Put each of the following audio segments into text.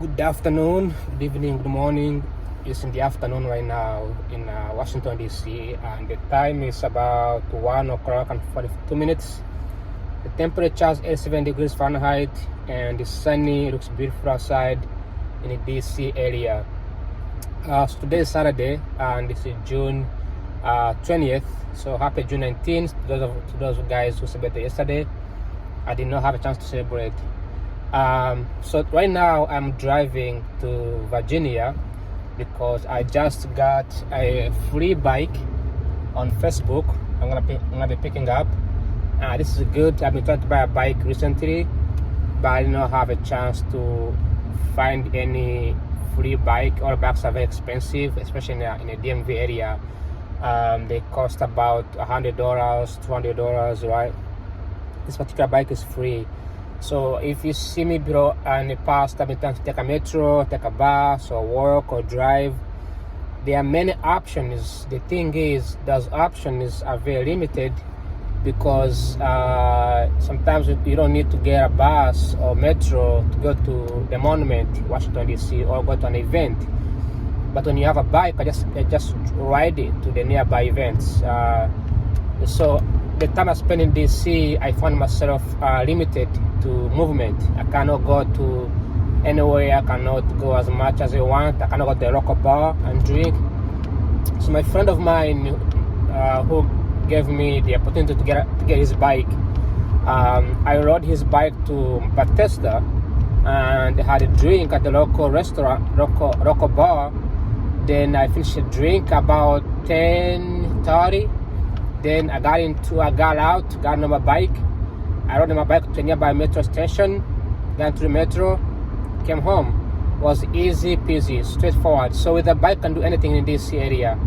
Good afternoon, good evening, good morning. It's in the afternoon right now in Washington, D.C., and the time is about 1 o'clock and 42 minutes. The temperature is 87 degrees Fahrenheit, and it's sunny. It looks beautiful outside in the D.C. area. So today is Saturday, and this is June 20th. So happy June 19th to those guys who celebrated yesterday. I did not have a chance to celebrate. So right now I'm driving to Virginia because I just got a free bike on Facebook. I'm gonna be picking up. This is good. I've been trying to buy a bike recently, but I did not have a chance to find any free bike. All bikes are very expensive, especially in the DMV area. They cost about $100, $200, right? This particular bike is free. So if you see me, bro, in the past, I've been trying to take a metro, take a bus, or walk, or drive. There are many options. The thing is, those options are very limited because sometimes you don't need to get a bus or metro to go to the monument, Washington, D.C., or go to an event. But when you have a bike, I just ride it to the nearby events. So the time I spend in DC, I found myself limited to movement. I cannot go to anywhere. I cannot go as much as I want. I cannot go to the local bar and drink. So my friend of mine who gave me the opportunity to get his bike, I rode his bike to Bethesda and had a drink at the local restaurant, local bar. Then I finished the drink about 10:30. Then I got out, got on my bike. I rode on my bike to a nearby metro station, got to the metro, came home. It was easy peasy, straightforward. So with a bike, I can do anything in this area.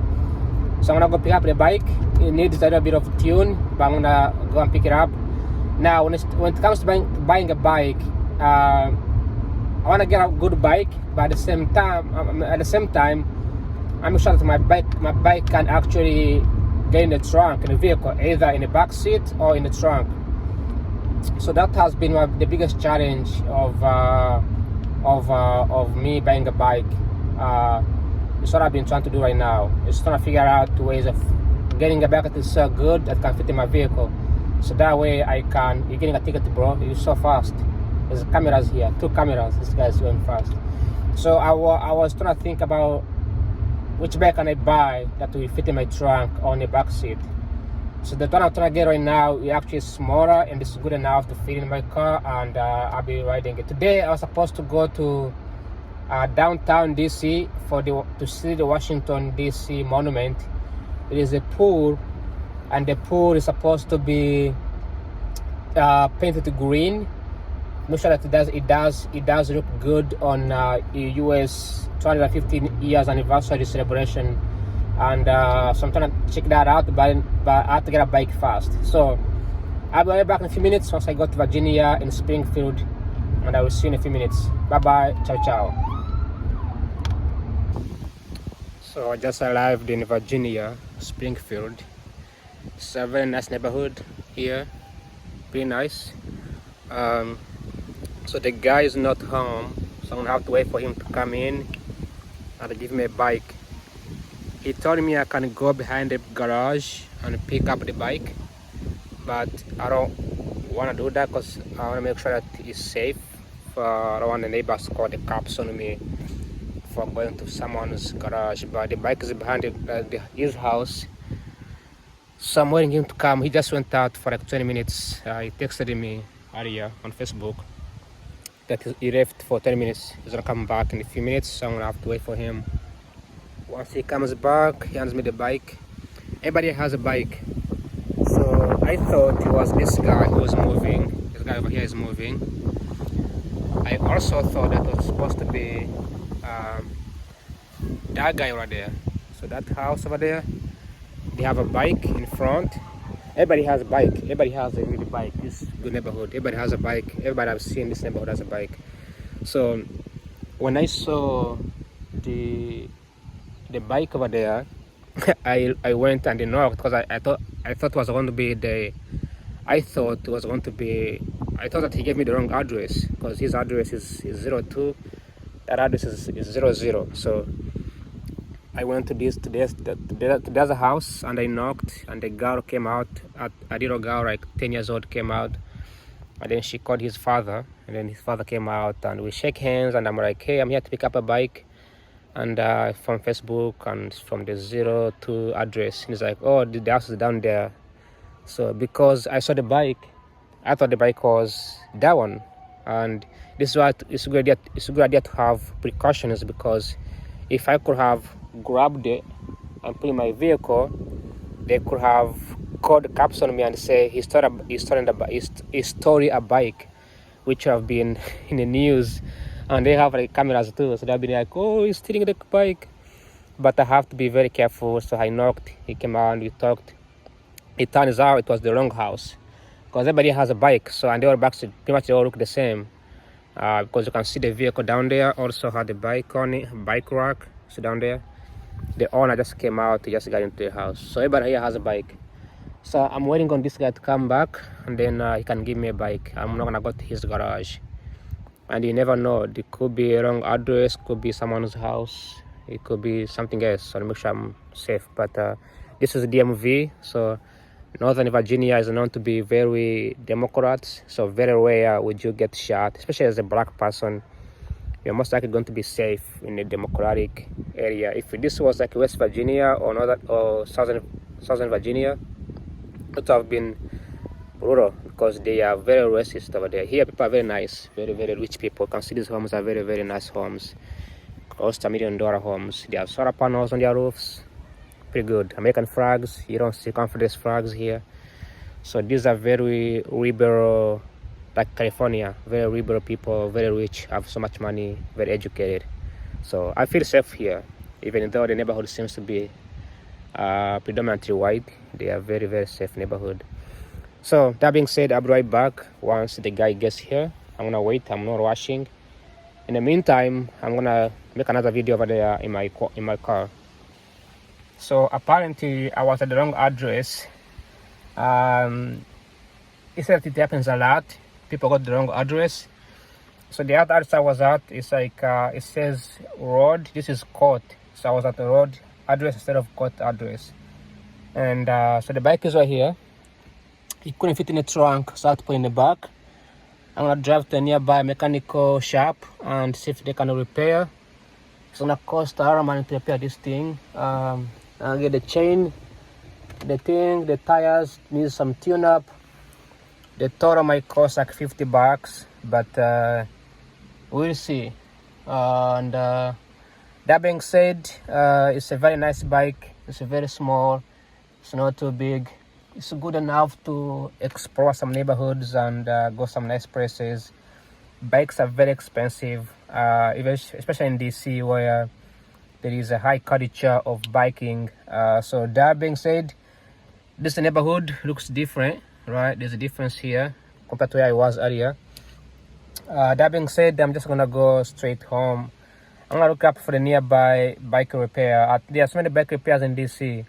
So I'm gonna go pick up the bike. It needs a little bit of tune, but I'm gonna go and pick it up. Now, when it comes to buying a bike, I wanna get a good bike, but at the same time, I'm sure that my bike can actually get in the trunk in the vehicle, either in the back seat or in the trunk. So that has been the biggest challenge of me buying a bike. It's what I've been trying to do right now. It's trying to figure out ways of getting a bike that is so good that can fit in my vehicle. So that way you're getting a ticket, bro. It's so fast. There's cameras here, 2 cameras. This guy's going fast. So I was trying to think about which bike can I buy that will fit in my trunk on the back seat. So the one I'm trying to get right now is actually smaller and it's good enough to fit in my car, and I'll be riding it. Today I was supposed to go to downtown DC to see the Washington DC monument. It is a pool, and the pool is supposed to be painted green. I'm not sure that it does look good on US 215 years anniversary celebration, and so I'm trying to check that out, but I have to get a bike fast. So I'll be right back in a few minutes once I go to Virginia in Springfield, and I will see you in a few minutes. Bye bye, ciao. So I just arrived in Virginia, Springfield. It's a very nice neighborhood here, pretty nice. So the guy is not home, so I'm gonna have to wait for him to come in and give me a bike. He told me I can go behind the garage and pick up the bike, but I don't want to do that because I want to make sure that it's safe. I don't want the neighbors to call the cops on me for going to someone's garage. But the bike is behind his house, so I'm waiting him to come. He just went out for like 20 minutes. He texted me earlier on Facebook that he left for 10 minutes. He's gonna come back in a few minutes, so I'm gonna have to wait for him. Once he comes back, he hands me the bike. Everybody has a bike, so I thought it was this guy who was moving. This guy over here is moving. I also thought that it was supposed to be that guy over there. So that house over there, they have a bike in front. Everybody has a bike. Everybody has a really bike. This is a good neighborhood. Everybody has a bike. Everybody I've seen in this neighborhood has a bike. So when I saw the bike over there, I went and knocked because I thought it was going to be I thought that he gave me the wrong address because his address is 02 That address is 00. So I went to the other house and I knocked, and the girl came out. A little girl like 10 years old came out, and then she called his father, and then his father came out, and we shake hands, and I'm like, hey, I'm here to pick up a bike, and from Facebook and from the 02 address. And he's like, oh, the house is down there. So because I saw the bike, I thought the bike was that one, and this is why it's a good idea to have precautions, because if I could have grabbed it and put in my vehicle, they could have called the cops on me and say he stole a bike, which have been in the news, and they have like cameras too, so they'll be like, oh, he's stealing the bike. But I have to be very careful. So I knocked, he came out, we talked. It turns out it was the wrong house, because everybody has a bike, so, and they all pretty much they all look the same, because you can see the vehicle down there also had the bike on it, bike rack. So down there, the owner just came out, he just got into the house. So everybody here has a bike. So I'm waiting on this guy to come back, and then he can give me a bike. I'm not gonna go to his garage, and you never know, it could be a wrong address, could be someone's house, it could be something else. So to make sure I'm safe. But this is DMV, so Northern Virginia is known to be very Democrat, so very rare would you get shot, especially as a black person. You're most likely going to be safe in a Democratic area. If this was like West Virginia or Southern Virginia, it would have been brutal, because they are very racist over there. Here, people are very nice, very, very rich people. You can see these homes are very, very nice homes, close to $1 million homes. They have solar panels on their roofs, pretty good. American flags, you don't see Confederate flags here. So these are very liberal, like California, very liberal people, very rich, have so much money, very educated. So I feel safe here, even though the neighborhood seems to be predominantly white. They are very, very safe neighborhood. So that being said, I'll be right back once the guy gets here. I'm gonna wait, I'm not rushing. In the meantime, I'm gonna make another video over there in my car. So apparently I was at the wrong address. It said it happens a lot. People got the wrong address. So the other address I was at is like it says road. This is court. So I was at the road address instead of court address. And so the bike is right here. It couldn't fit in the trunk, so I had to put it in the back. I'm gonna drive to a nearby mechanical shop and see if they can repair. It's gonna cost a lot of money to repair this thing. I'll get the chain, the tires need some tune up. The total might cost like $50, but we'll see. And that being said, it's a very nice bike. It's very small. It's not too big. It's good enough to explore some neighborhoods and go some nice places. Bikes are very expensive, especially in DC, where there is a high culture of biking. So that being said, this neighborhood looks different, right? There's a difference here compared to where I was earlier. That being said, I'm just gonna go straight home. I'm gonna look up for the nearby bike repair. There are so many bike repairs in DC.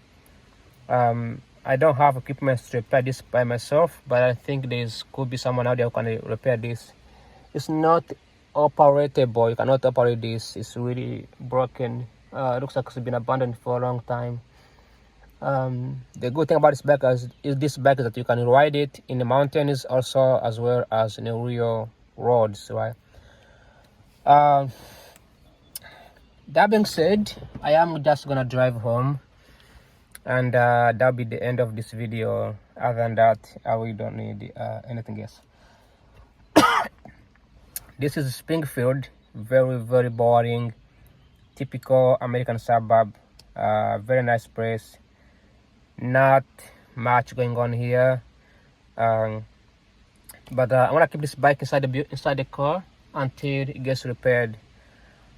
I don't have equipment to repair this by myself, but I think could be someone out there who can repair this. It's not operatable. You cannot operate this. It's really broken. It looks like it's been abandoned for a long time. The good thing about this bike is that you can ride it in the mountains also, as well as in the real roads, right? That being said, I am just gonna drive home, and that'll be the end of this video. Other than that, I really don't need anything else. This is Springfield. Very, very boring, typical American suburb. Very nice place. Not much going on here, but I'm gonna keep this bike inside the car until it gets repaired.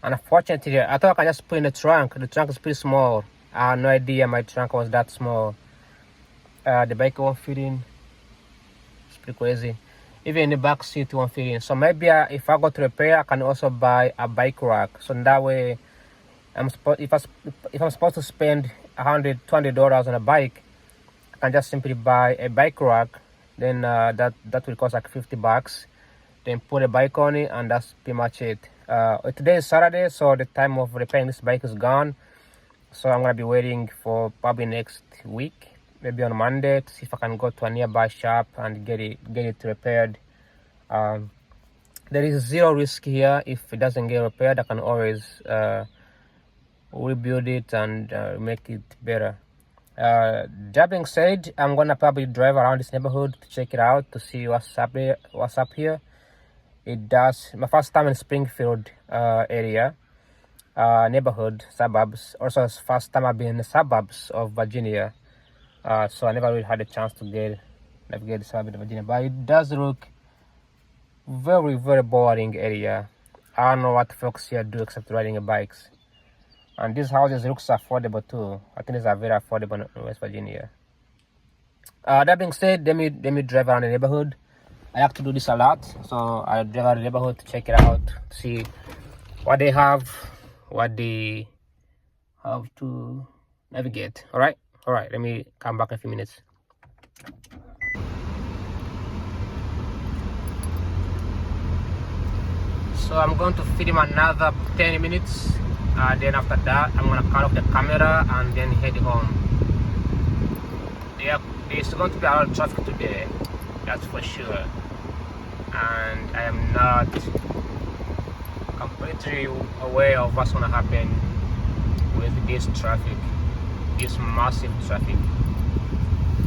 And unfortunately, I thought I could just put in the trunk. The trunk is pretty small. I had no idea my trunk was that small. The bike won't fit in. It's pretty crazy. Even in the back seat won't fit in. So maybe if I go to repair, I can also buy a bike rack. So that way, if I'm supposed to spend $100, $200 on a bike, I can just simply buy a bike rack. Then that will cost like $50. Then put a bike on it, and that's pretty much it. Today is Saturday, so the time of repairing this bike is gone. So I'm gonna be waiting for probably next week, maybe on Monday, to see if I can go to a nearby shop and get it repaired. There is zero risk here. If it doesn't get repaired, I can always rebuild it and make it better. That being said, I'm gonna probably drive around this neighborhood to check it out, to see what's up here. It does my first time in Springfield area, neighborhood, suburbs. Also, it's first time I've been in the suburbs of Virginia. So I never really had a chance to navigate the suburbs of Virginia. But it does look very, very boring area. I don't know what folks here do except riding bikes. And these houses looks affordable too. I think these are very affordable in West Virginia. That being said, let me drive around the neighborhood. I like to do this a lot, so I drive around the neighborhood to check it out, to see what they have, what they have to navigate. All right, let me come back in a few minutes. So I'm going to film another 10 minutes. Then after that, I'm gonna cut off the camera and then head home. There's going to be a lot of traffic today, that's for sure. And I am not completely aware of what's gonna happen with this traffic, this massive traffic.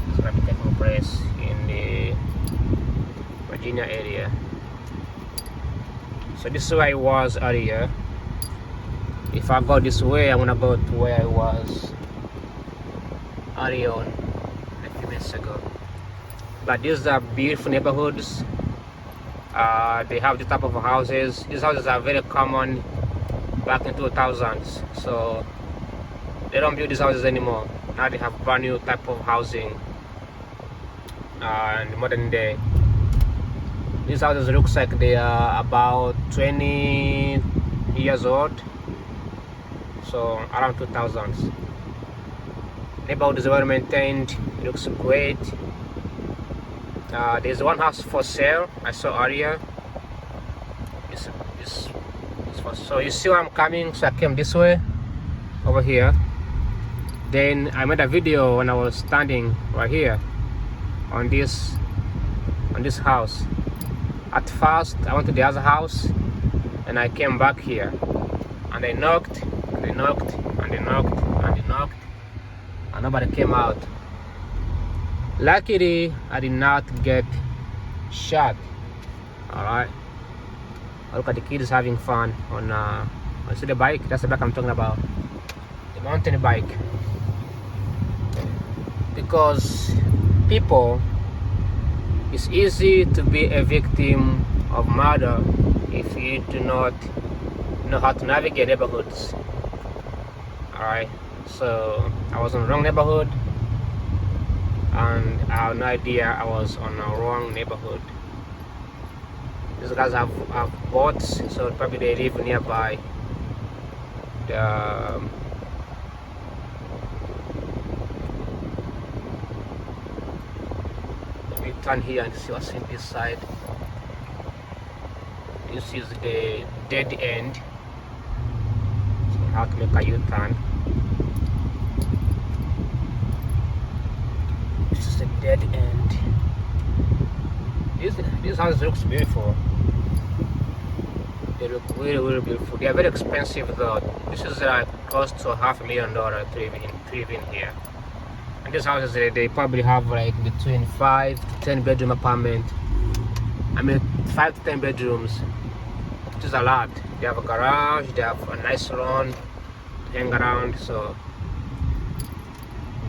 It's gonna be taking place in the Virginia area. So this is where I was earlier. If I go this way, I'm gonna go to where I was earlier on a few minutes ago. But these are beautiful neighborhoods. They have the type of houses. These houses are very common back in 2000s. So they don't build these houses anymore. Now they have brand new type of housing in the modern day. These houses looks like they are about 20 years old. So around 2000s. Neighborhood is well maintained. It looks great. There's one house for sale I saw earlier. It's for, so you see where I'm coming. So I came this way over here. Then I made a video when I was standing right here on this house. At first I went to the other house and I came back here and I knocked. They knocked and they knocked and they knocked and nobody came out. Luckily, I did not get shot. Alright. Look at the kids having fun on see the bike? That's the bike I'm talking about. The mountain bike. Because people, it's easy to be a victim of murder if you do not know how to navigate neighborhoods. Alright, so I was in the wrong neighborhood and I had no idea I was on a wrong neighborhood. These guys have boats, so probably they live nearby. Let me turn here and see what's in this side. This is the dead end. So I have to make a U-turn. This is the dead end. This house looks beautiful. They look really, really beautiful. They are very expensive though. This is close to $500,000 to live in here. And these houses, they probably have like between 5 to 10 bedroom apartment. I mean 5 to 10 bedrooms, which is a lot. They have a garage, they have a nice lawn to hang around, so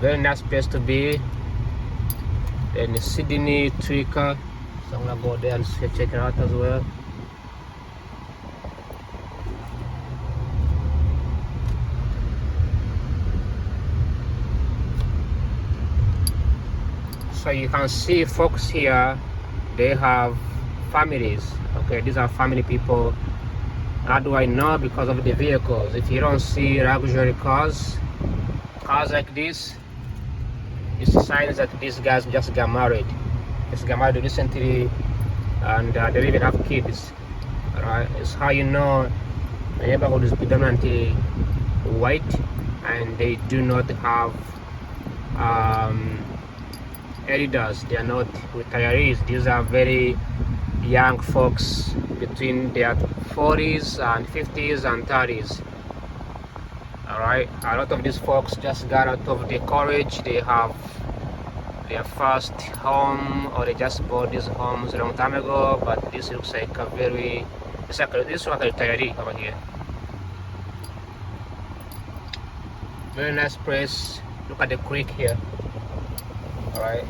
very nice place to be. Then Sydney Tweaker, so I'm gonna go there and check it out as well. So you can see folks here, they have families. Okay, these are family people. How do I know? Because of the vehicles. If you don't see luxury cars like this, it's signs that these guys just got married. Just got married recently, and they even have kids. Alright, it's how you know the neighborhood is predominantly white and they do not have elders. They are not retirees. These are very young folks between their 40s and 50s and 30s. Alright, a lot of these folks just got out of the college. They have their first home, or they just bought these homes a long time ago, but this looks like a very, this looks like a retiree over here. Very nice place. Look at the creek here. Alright,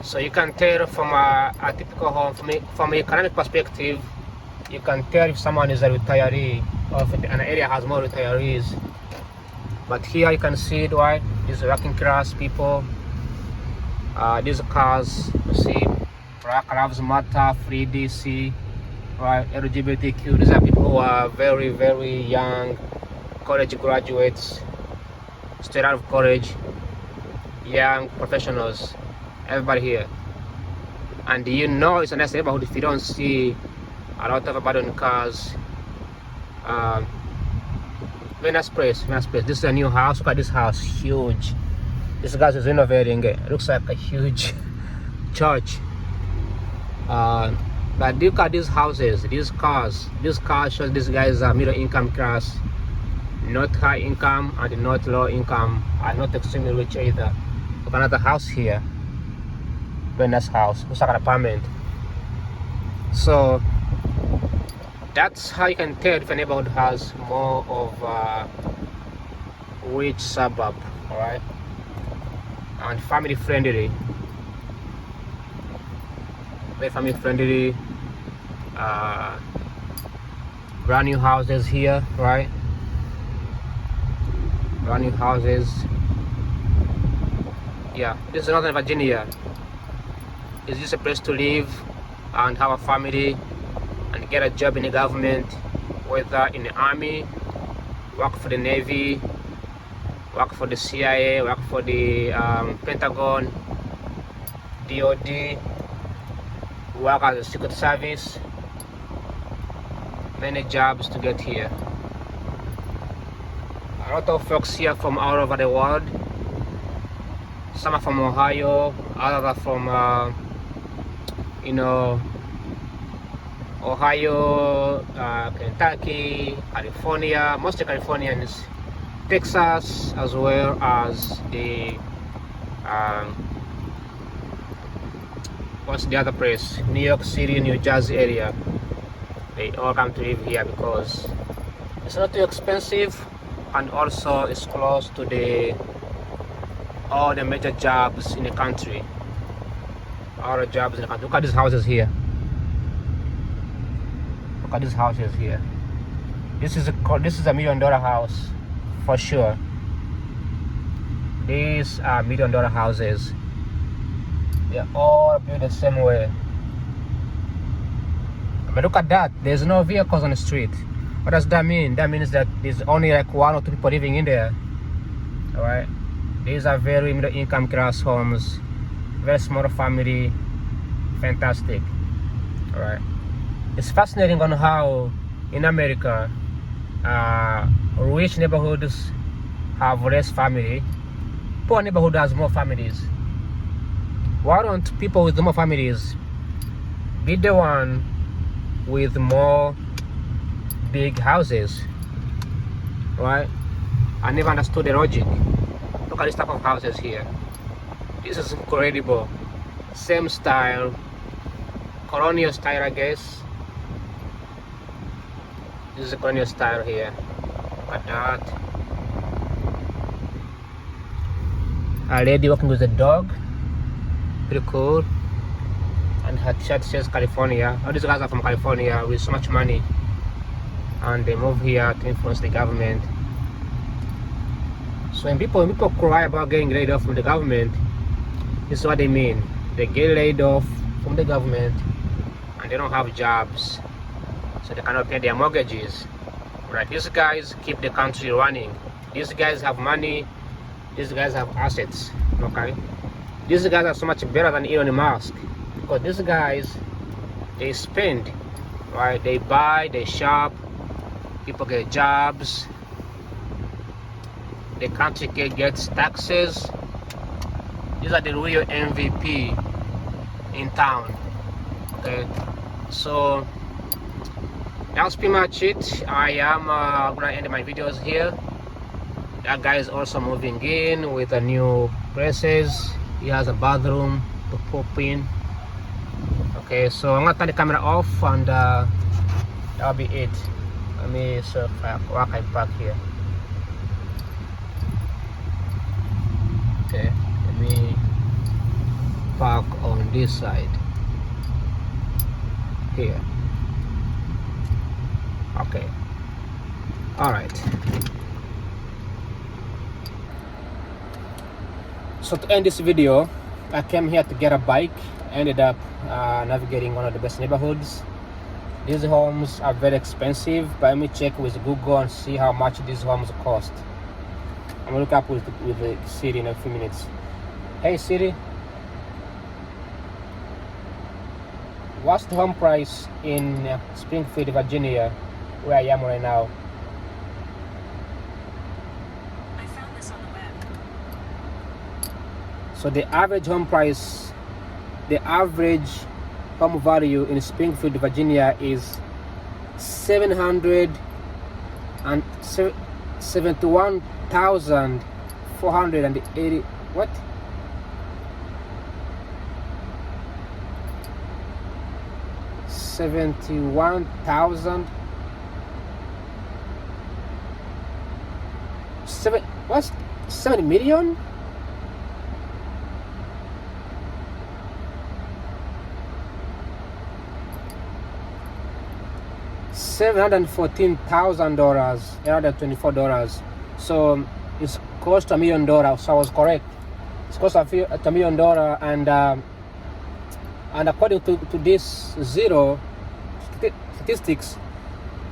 so you can tell from a typical home, from an economic perspective, you can tell if someone is a retiree or if an area has more retirees. But here you can see it, right? These working class people. These cars, you see, Black Lives Matter, Free DC, right? LGBTQ. These are people who are very, very young, college graduates, straight out of college, young professionals, everybody here. And you know it's a nice neighborhood if you don't see a lot of abandoned cars. Very nice place, nice place. This is a new house. Look at this house, huge. This guy is renovating it. It looks like a huge church. But look at these houses, these cars. This car shows these guys are middle income class, not high income and not low income, and not extremely rich either. Look, another house here. Very nice house. Looks like an apartment. So that's how you can tell if a neighborhood has more of a rich suburb, all right, and family friendly. Very family friendly. Brand new houses here, right? Brand new houses. Yeah, this is Northern Virginia. Is this a place to live and have a family and get a job in the government, whether in the army, work for the Navy, work for the CIA, work for the Pentagon, DOD, work as a Secret Service. Many jobs to get here. A lot of folks here from all over the world. Some are from Ohio, others are from Ohio, Kentucky, California, mostly Californians, Texas, as well as the what's the other place? New York City, New Jersey area. They all come to live here because it's not too expensive, and also it's close to all the major jobs in the country. All the jobs in the country. Look at these houses here. Look at these houses here. This is a $1 million house for sure. These are $1 million houses. They're all built the same way. But look at that. There's no vehicles on the street. What does that mean? That means that there's only like 1 or 2 people living in there. All right. These are very middle income class homes. Very small family. Fantastic. All right. It's fascinating on how in America, rich neighborhoods have less family. Poor neighborhood has more families. Why don't people with more families be the one with more big houses? Right? I never understood the logic. Look at this type of houses here. This is incredible. Same style, colonial style, I guess. This is a colonial style here. Look at that. A lady walking with a dog. Pretty cool. And her shirt says California. All these guys are from California with so much money, and they move here to influence the government. So when people cry about getting laid off from the government, this is what they mean. They get laid off from the government and they don't have jobs, so they cannot pay their mortgages. Right? These guys keep the country running. These guys have money. These guys have assets. Okay? These guys are so much better than Elon Musk, because these guys, they spend right? They buy, they shop, people get jobs, the country gets taxes. These are the real MVP in town. Okay, so that's pretty much it. I am gonna end my videos here. That guy is also moving in with a new braces. He has a bathroom to pop in. Okay, so I'm gonna turn the camera off, and that'll be it. Let me see if I can park here. Okay, let me park on this side here. Okay, all right. So to end this video, I came here to get a bike. Ended up navigating one of the best neighborhoods. These homes are very expensive, but let me check with Google and see how much these homes cost. I'm gonna look up with the city in a few minutes. Hey Siri, what's the home price in Springfield, Virginia, where I am right now? I found this on the web. So the average home price, the average home value in Springfield, Virginia is $771,480. What? $71,000. What's 70 million? $714,000, $824. So it's close to $1 million. So I was correct. It's close to $1 million, and according to this zero statistics,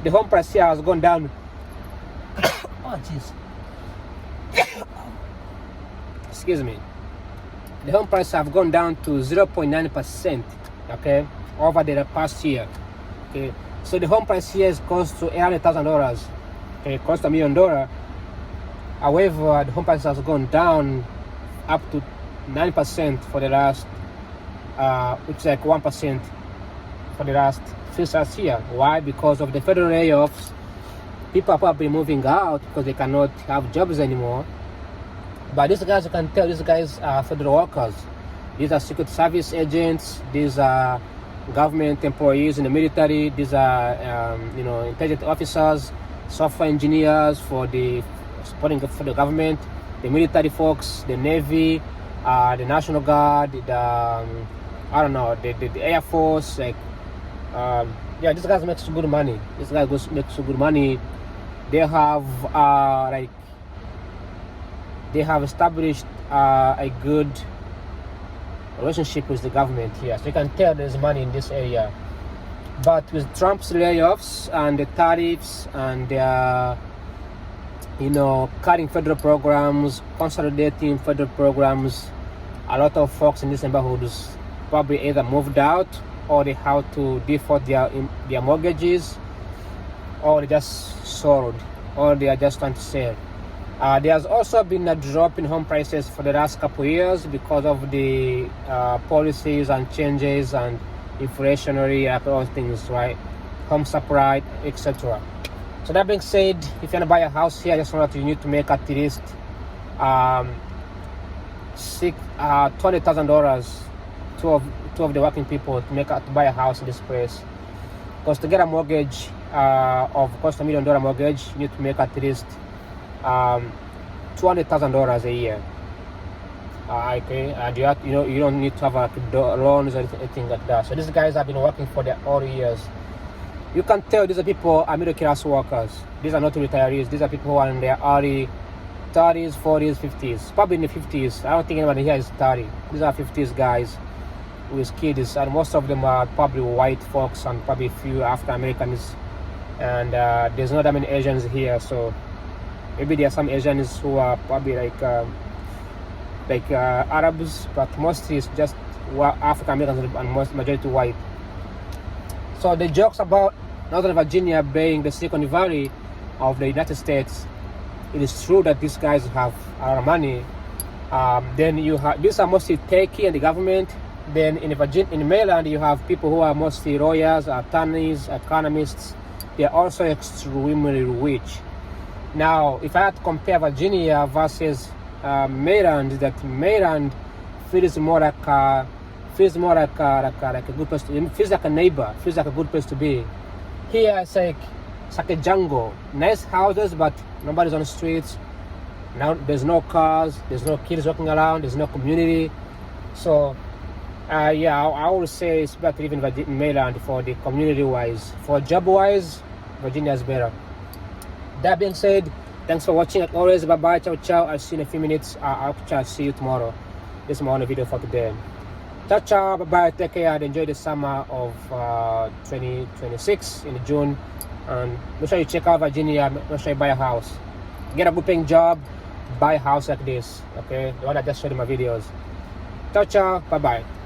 the home price here has gone down. Oh jeez. Excuse me. The home price have gone down to 0.9%. Okay, over the past year. Okay. So the home price here is close to $800,000. Okay, close to $1 million. However, the home price has gone down up to 9% for the last, which is like 1% for the last since last year. Why? Because of the federal layoffs. People are probably moving out because they cannot have jobs anymore. But these guys, you can tell, these guys are federal workers. These are Secret Service agents. These are government employees in the military. These are intelligence officers, software engineers for the supporting for the government, the military folks, the Navy, the National Guard, the Air Force. Like these guys make good money. These guys make so good money. They have they have established a good relationship with the government here, so you can tell there's money in this area. But with Trump's layoffs and the tariffs and cutting federal programs, consolidating federal programs, a lot of folks in these neighborhoods probably either moved out, or they have to default their mortgages, or they just sold, or they are just trying to sell. There has also been a drop in home prices for the last couple of years because of the policies and changes and inflationary all things, right? Home supply, etc. So that being said, if you want to buy a house here, I just know that you need to make at least $20,000 two of the working people to buy a house in this place. Because to get a mortgage of cost $1 million mortgage, you need to make at least $200,000 a year. Okay, and you don't need to have loans or anything like that. So these guys have been working for their all years. You can tell these are people are middle class workers. These are not retirees. These are people who are in their early 30s, 40s, 50s, probably in the 50s. I don't think anybody here is 30. These are 50s guys with kids, and most of them are probably white folks and probably a few African Americans. And there's not that many Asians here, so maybe there are some Asians who are probably like Arabs, but mostly it's just African Americans and majority white. So the jokes about Northern Virginia being the Silicon Valley of the United States, it is true that these guys have a lot of money. Then you have, these are mostly techie and the government. Then in Maryland, you have people who are mostly lawyers, attorneys, economists. They are also extremely rich. Now, if I had to compare Virginia versus Maryland, that Maryland feels more like a good place to, it feels like a neighbor, feels like a good place to be. Here it's like a jungle. Nice houses, but nobody's on the streets. Now there's no cars, there's no kids walking around, there's no community. So yeah, I would say it's better to live in Maryland for the community wise. For job wise, Virginia is better. That being said, thanks for watching. Like always, bye bye, ciao ciao. I'll see you in a few minutes. I'll see you tomorrow. This is my only video for today. Ciao ciao, bye bye, take care and enjoy the summer of 2026 in June. And make sure you check out Virginia. Make sure you buy a house. Get a good paying job, buy a house like this. Okay, the one I just showed in my videos. Ciao ciao, bye bye.